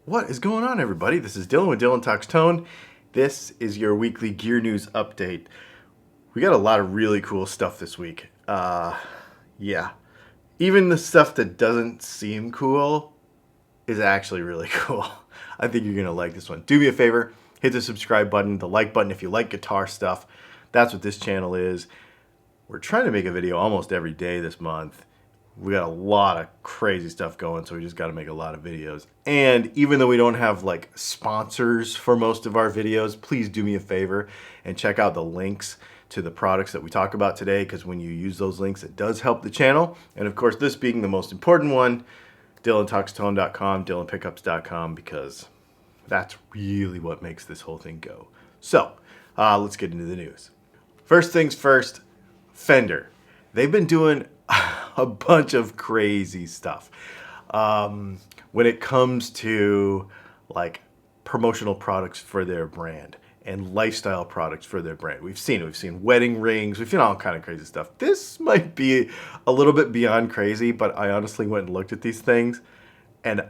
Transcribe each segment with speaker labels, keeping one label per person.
Speaker 1: What is going on, everybody? This is Dylan with DylanTalksTone. This is your weekly gear news update. We got a lot of really cool stuff this week. Yeah. Even the stuff that doesn't seem cool is actually really cool. I think you're going to like this one. Do me a favor, hit the subscribe button, the like button if you like guitar stuff. That's what this channel is. We're trying to make a video almost every day this month. We got a lot of crazy stuff going, so we just got to make a lot of videos. And even though we don't have like sponsors for most of our videos, please do me a favor and check out the links to the products that we talk about today, because when you use those links, it does help the channel. And of course, this being the most important one, DylanTalksTone.com, DylanPickups.com, because that's really what makes this whole thing go. So let's get into the news. First things first, Fender. They've been doing a bunch of crazy stuff when it comes to like promotional products for their brand and lifestyle products for their brand. We've seen wedding rings, we've seen all kind of crazy stuff. This might be a little bit beyond crazy, but I honestly went and looked at these things, and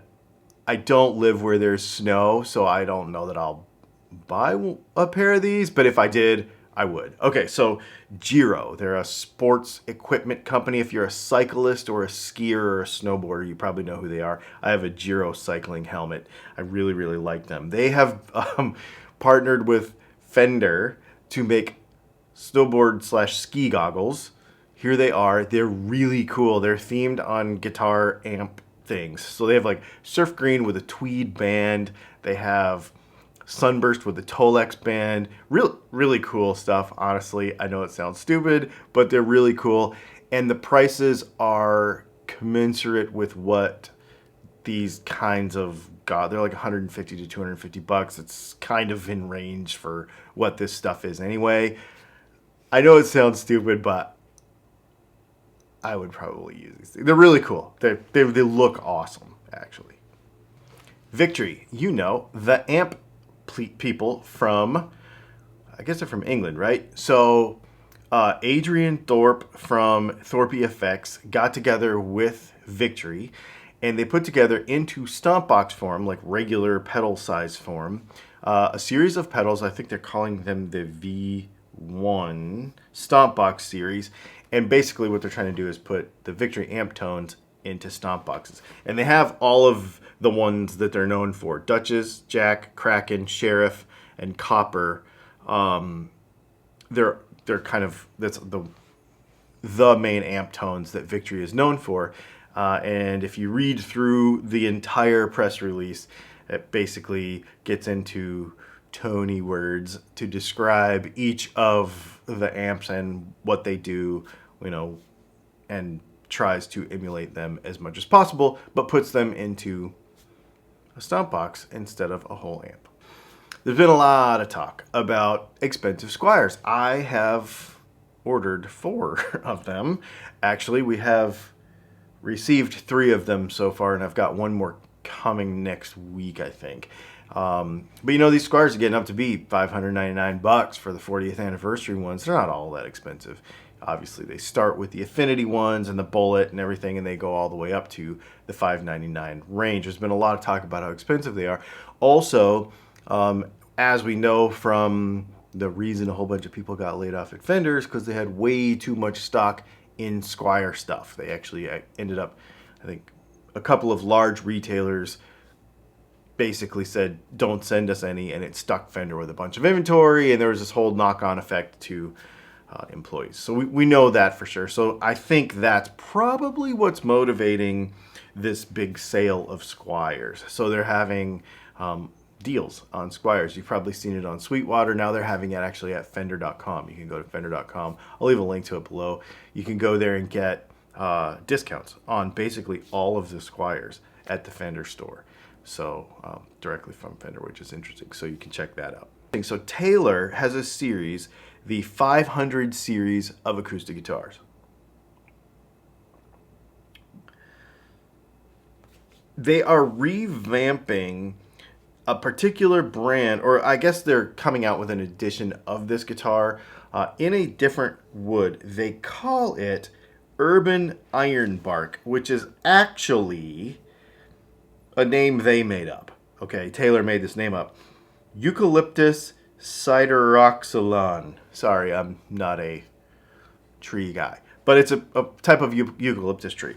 Speaker 1: I don't live where there's snow, so I don't know that I'll buy a pair of these, but if I did, I would. Okay, so Giro, they're a sports equipment company. If you're a cyclist or a skier or a snowboarder, you probably know who they are. I have a Giro cycling helmet. I really, really like them. They have partnered with Fender to make snowboard/ski goggles. Here they are. They're really cool. They're themed on guitar amp things. So they have like surf green with a tweed band. They have Sunburst with the Tolex band. Really cool stuff, honestly. I know it sounds stupid, but they're really cool. And the prices are commensurate with what these kinds of, they're like 150 to 250 bucks. It's kind of in range for what this stuff is anyway. I know it sounds stupid, but I would probably use these things. They're really cool. They look awesome, actually. Victory, you know, the amp people from, I guess they're from England, right? So Adrian Thorpe from Thorpe Effects got together with Victory, and they put together into stomp box form, like regular pedal size form, a series of pedals. I think they're calling them the V1 stomp box series. And basically what they're trying to do is put the Victory amp tones into stomp boxes. And they have all of the ones that they're known for: Duchess, Jack, Kraken, Sheriff, and Copper. They're kind of, that's the main amp tones that Victory is known for. And if you read through the entire press release, it basically gets into Tony words to describe each of the amps and what they do, you know, and tries to emulate them as much as possible, but puts them into a stomp box instead of a whole amp. There's been a lot of talk about expensive Squiers. I have ordered 4 of them. Actually, we have received 3 of them so far, and I've got one more coming next week, I think. But you know, these Squiers are getting up to be $599 for the 40th anniversary ones. They're not all that expensive. Obviously, they start with the Affinity ones and the Bullet and everything, and they go all the way up to the $599 range. There's been a lot of talk about how expensive they are. Also, as we know from the reason a whole bunch of people got laid off at Fender's, because they had way too much stock in Squier stuff. They actually ended up, I think, a couple of large retailers basically said, don't send us any, and it stuck Fender with a bunch of inventory, and there was this whole knock-on effect to employees. So we know that for sure. So I think that's probably what's motivating this big sale of Squiers. So they're having deals on Squiers. You've probably seen it on Sweetwater. Now they're having it actually at Fender.com. You can go to Fender.com. I'll leave a link to it below. You can go there and get discounts on basically all of the Squiers at the Fender store. So directly from Fender, which is interesting. So you can check that out. So Taylor has a series, the 500 series of acoustic guitars. They are revamping a particular brand, or I guess they're coming out with an edition of this guitar in a different wood. They call it Urban Ironbark, which is actually a name they made up. Okay, Taylor made this name up. Eucalyptus sideroxylon. Sorry, I'm not a tree guy, but it's a type of eucalyptus tree.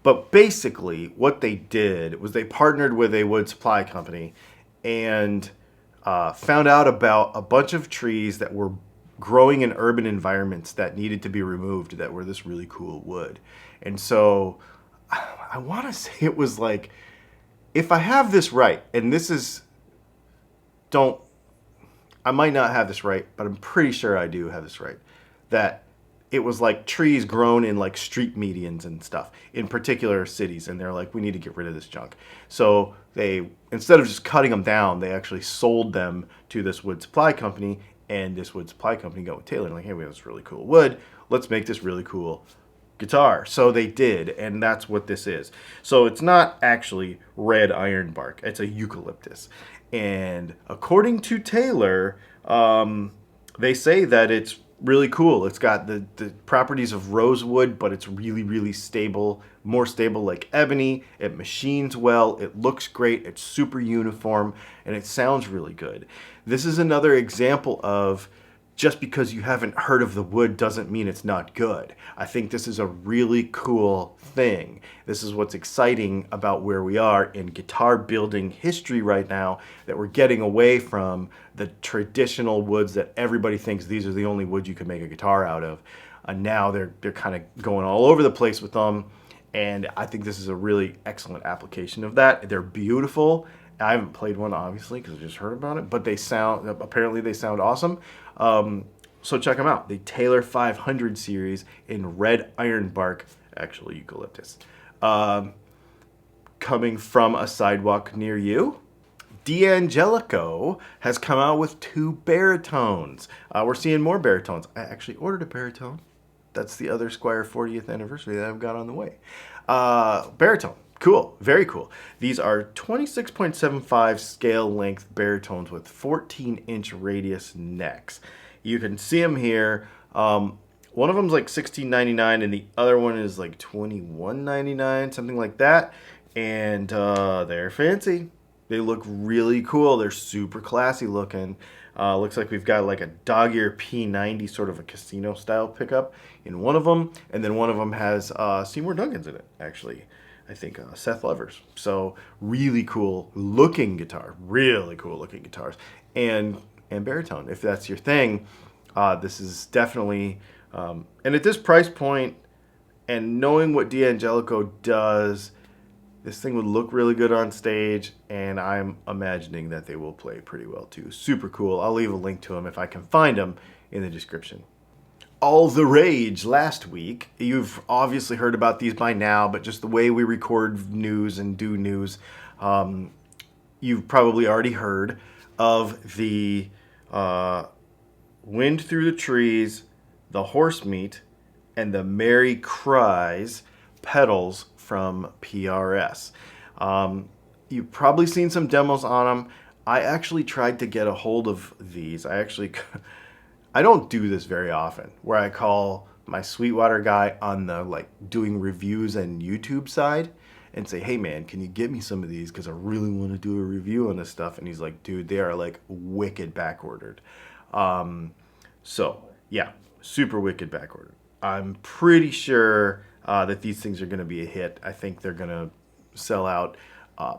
Speaker 1: But basically, what they did was they partnered with a wood supply company and found out about a bunch of trees that were growing in urban environments that needed to be removed that were this really cool wood. And so I want to say it was like, if I have this right, and this is, I might not have this right, but I'm pretty sure I do have this right, that it was like trees grown in like street medians and stuff in particular cities, and they're like, we need to get rid of this junk. So they, instead of just cutting them down, they actually sold them to this wood supply company, and this wood supply company got with Taylor and like, hey, we have this really cool wood, let's make this really cool guitar. So they did, and that's what this is. So it's not actually red ironbark, it's a eucalyptus. And according to Taylor, they say that it's really cool. It's got the properties of rosewood, but it's really, really stable, more stable like ebony. It machines well, it looks great, it's super uniform, and it sounds really good. This is another example of just because you haven't heard of the wood doesn't mean it's not good. I think this is a really cool thing. This is what's exciting about where we are in guitar building history right now, that we're getting away from the traditional woods that everybody thinks these are the only woods you can make a guitar out of. And now they're kind of going all over the place with them. And I think this is a really excellent application of that. They're beautiful. I haven't played one, obviously, because I just heard about it, but apparently they sound awesome. So check them out. The Taylor 500 series in red ironbark, actually eucalyptus. Coming from a sidewalk near you, Angelico has come out with 2 baritones. We're seeing more baritones. I actually ordered a baritone. That's the other Squier 40th anniversary that I've got on the way. Baritone. Cool. Very cool. These are 26.75 scale length baritones with 14-inch radius necks. You can see them here. One of them's like $16.99 and the other one is like $21.99, something like that. And they're fancy. They look really cool. They're super classy looking. Looks like we've got like a dog ear P90, sort of a casino style pickup in one of them. And then one of them has Seymour Duncans in it, actually. I think Seth Lovers. So really cool looking guitar, really cool looking guitars, and baritone. If that's your thing, this is definitely, and at this price point, and knowing what Angelico does, this thing would look really good on stage, and I'm imagining that they will play pretty well too. Super cool. I'll leave a link to them if I can find them in the description. All the rage last week. You've obviously heard about these by now, but just the way we record news and do news, you've probably already heard of the Wind Through the Trees, the Horse Meat, and the Merry Cries pedals from PRS. You've probably seen some demos on them. I actually tried to get a hold of these. I don't do this very often, where I call my Sweetwater guy on the like doing reviews and YouTube side and say, hey man, can you get me some of these? Because I really want to do a review on this stuff. And he's like, dude, they are like wicked back ordered. So yeah, super wicked back ordered. I'm pretty sure that these things are going to be a hit. I think they're going to sell out.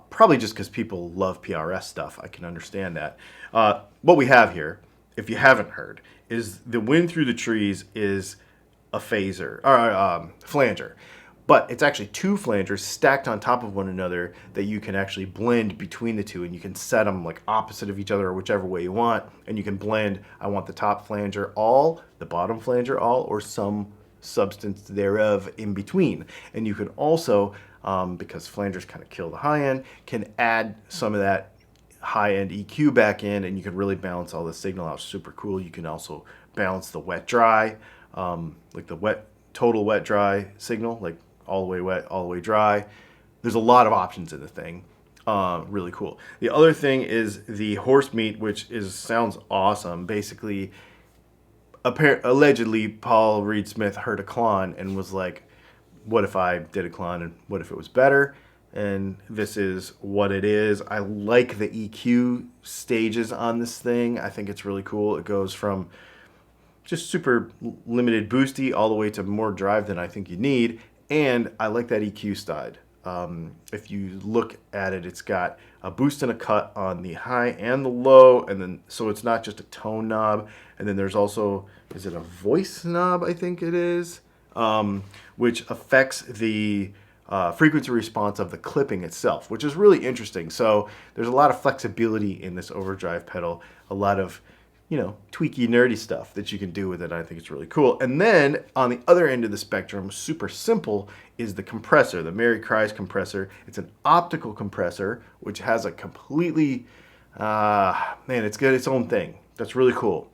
Speaker 1: Probably just because people love PRS stuff. I can understand that. What we have here, if you haven't heard, is the Wind Through the Trees is a phaser, or flanger. But it's actually 2 flangers stacked on top of one another that you can actually blend between the two, and you can set them like opposite of each other or whichever way you want, and you can blend, I want the top flanger all, the bottom flanger all, or some substance thereof in between. And you can also, because flangers kind of kill the high end, can add some of that high-end EQ back in, and you can really balance all the signal out. Super cool. You can also balance the wet-dry, like the total wet-dry signal, like all the way wet, all the way dry. There's a lot of options in the thing. Really cool. The other thing is the Horse Meat, which sounds awesome. Basically, allegedly, Paul Reed Smith heard a clon and was like, what if I did a clon and what if it was better? and this is what it is. I like the EQ stages on this thing. I think it's really cool. It goes from just super limited boosty all the way to more drive than I think you need, and I like that EQ side. If you look at it, it's got a boost and a cut on the high and the low, and then so it's not just a tone knob. And then there's also, is it a voice knob? I think it is, which affects the frequency response of the clipping itself, which is really interesting. So there's a lot of flexibility in this overdrive pedal, a lot of tweaky, nerdy stuff that you can do with it. I think it's really cool. And then on the other end of the spectrum, super simple, is the compressor, the Mary Cries compressor. It's an optical compressor, which has a completely, it's got its own thing. That's really cool.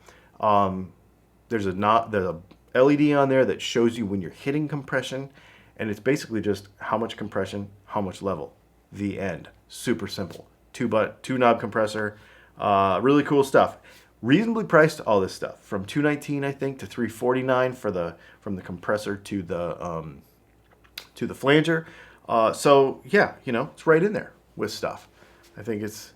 Speaker 1: There's a LED on there that shows you when you're hitting compression, and it's basically just how much compression, how much level. The end. Super simple. Two knob compressor. Really cool stuff. Reasonably priced, all this stuff, from $219 I think to $349 from the compressor to the flanger. So yeah, it's right in there with stuff. I think it's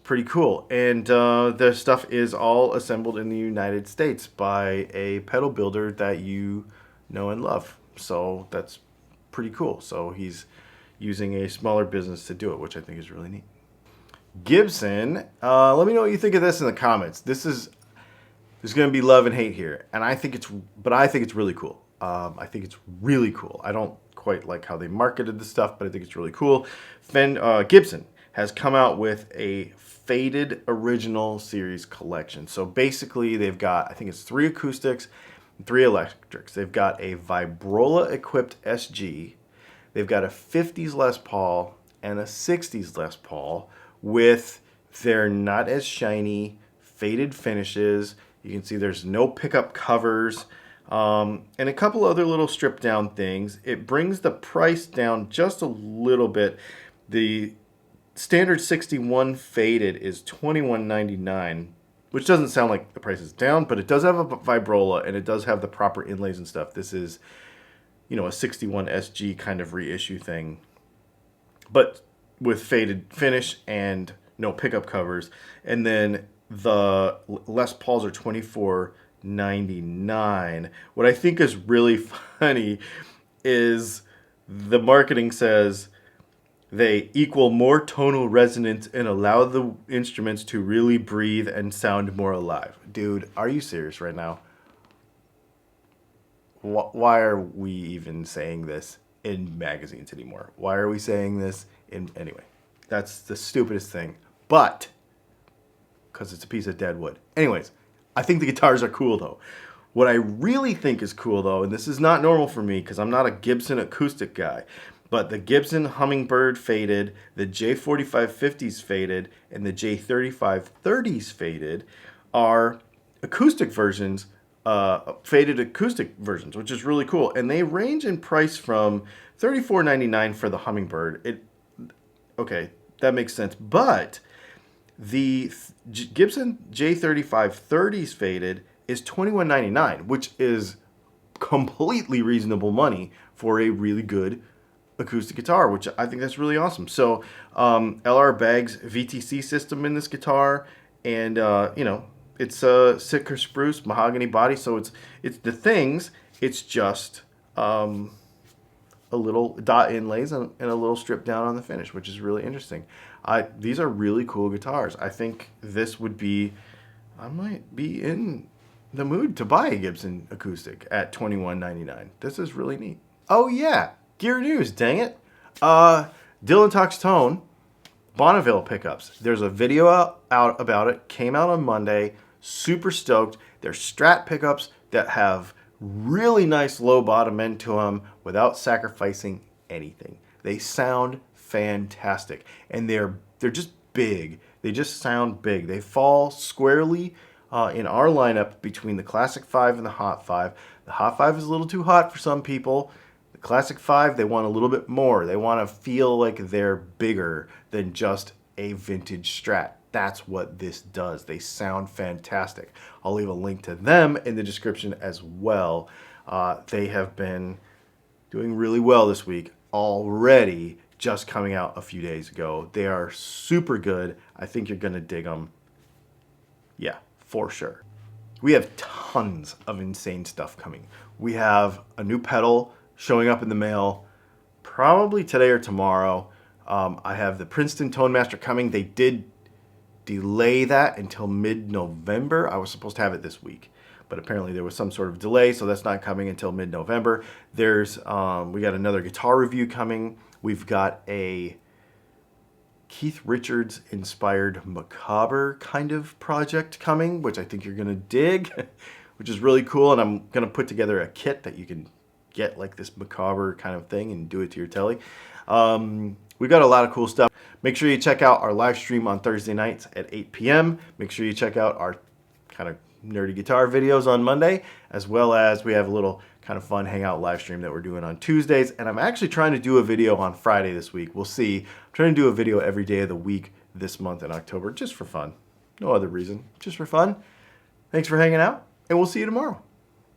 Speaker 1: pretty cool, and the stuff is all assembled in the United States by a pedal builder that you know and love. So that's pretty cool. So he's using a smaller business to do it, which I think is really neat. Gibson, let me know what you think of this in the comments. There's going to be love and hate here, and I think it's really cool. I think it's really cool. I don't quite like how they marketed this stuff, but I think it's really cool. Gibson has come out with a faded original series collection. So basically, they've got, I think it's 3 acoustics, 3 electrics. They've got a Vibrola equipped SG. They've got a 50s Les Paul and a 60s Les Paul, with their not as shiny faded finishes. You can see there's no pickup covers, and a couple other little stripped down things. It brings the price down just a little bit. The standard 61 faded is $21.99, which doesn't sound like the price is down, but it does have a Vibrola and it does have the proper inlays and stuff. This is, a 61 SG kind of reissue thing, but with faded finish and no pickup covers. And then the Les Pauls are $24.99. What I think is really funny is the marketing says they equal more tonal resonance and allow the instruments to really breathe and sound more alive. Dude, are you serious right now? Why are we even saying this in magazines anymore? Why are we saying this anyway? That's the stupidest thing, but because it's a piece of dead wood. Anyways, I think the guitars are cool though. What I really think is cool though, and this is not normal for me because I'm not a Gibson acoustic guy, but the Gibson Hummingbird faded, the J4550s faded, and the J3530s faded are acoustic versions, faded acoustic versions, which is really cool. And they range in price from $34.99 for the Hummingbird. Okay, that makes sense. But the Gibson J3530s faded is $21.99, which is completely reasonable money for a really good acoustic guitar, which I think that's really awesome. So LR Baggs VTC system in this guitar, and it's a Sitka spruce mahogany body, so it's the things. It's just a little dot inlays and a little strip down on the finish, which is really interesting. These are really cool guitars. I think this would be, I might be in the mood to buy a Gibson acoustic at $21.99. This is really neat. Oh yeah, gear news, dang it. DylanTalksTone, Bonneville pickups. There's a video out about it, came out on Monday. Super stoked. They're Strat pickups that have really nice low bottom end to them without sacrificing anything. They sound fantastic, and they're just big. They just sound big. They fall squarely in our lineup between the Classic 5 and the Hot 5. The Hot 5 is a little too hot for some people. The Classic 5, they want a little bit more. They want to feel like they're bigger than just a vintage Strat. That's what this does. They sound fantastic. I'll leave a link to them in the description as well. They have been doing really well this week, already just coming out a few days ago. They are super good. I think you're going to dig them. Yeah, for sure. We have tons of insane stuff coming. We have a new pedal showing up in the mail probably today or tomorrow. I have the Princeton Tone Master coming. They did delay that until mid-November. I was supposed to have it this week, but apparently there was some sort of delay, so that's not coming until mid-November. There's we got another guitar review coming. We've got a Keith Richards inspired macabre kind of project coming, which I think you're gonna dig, which is really cool. And I'm gonna put together a kit that you can get like this macabre kind of thing and do it to your telly. We've got a lot of cool stuff. Make sure you check out our live stream on Thursday nights at 8 p.m. Make sure you check out our kind of nerdy guitar videos on Monday, as well as we have a little kind of fun hangout live stream that we're doing on Tuesdays. And I'm actually trying to do a video on Friday this week. We'll see. I'm trying to do a video every day of the week this month in October, just for fun. No other reason, just for fun. Thanks for hanging out, and we'll see you tomorrow.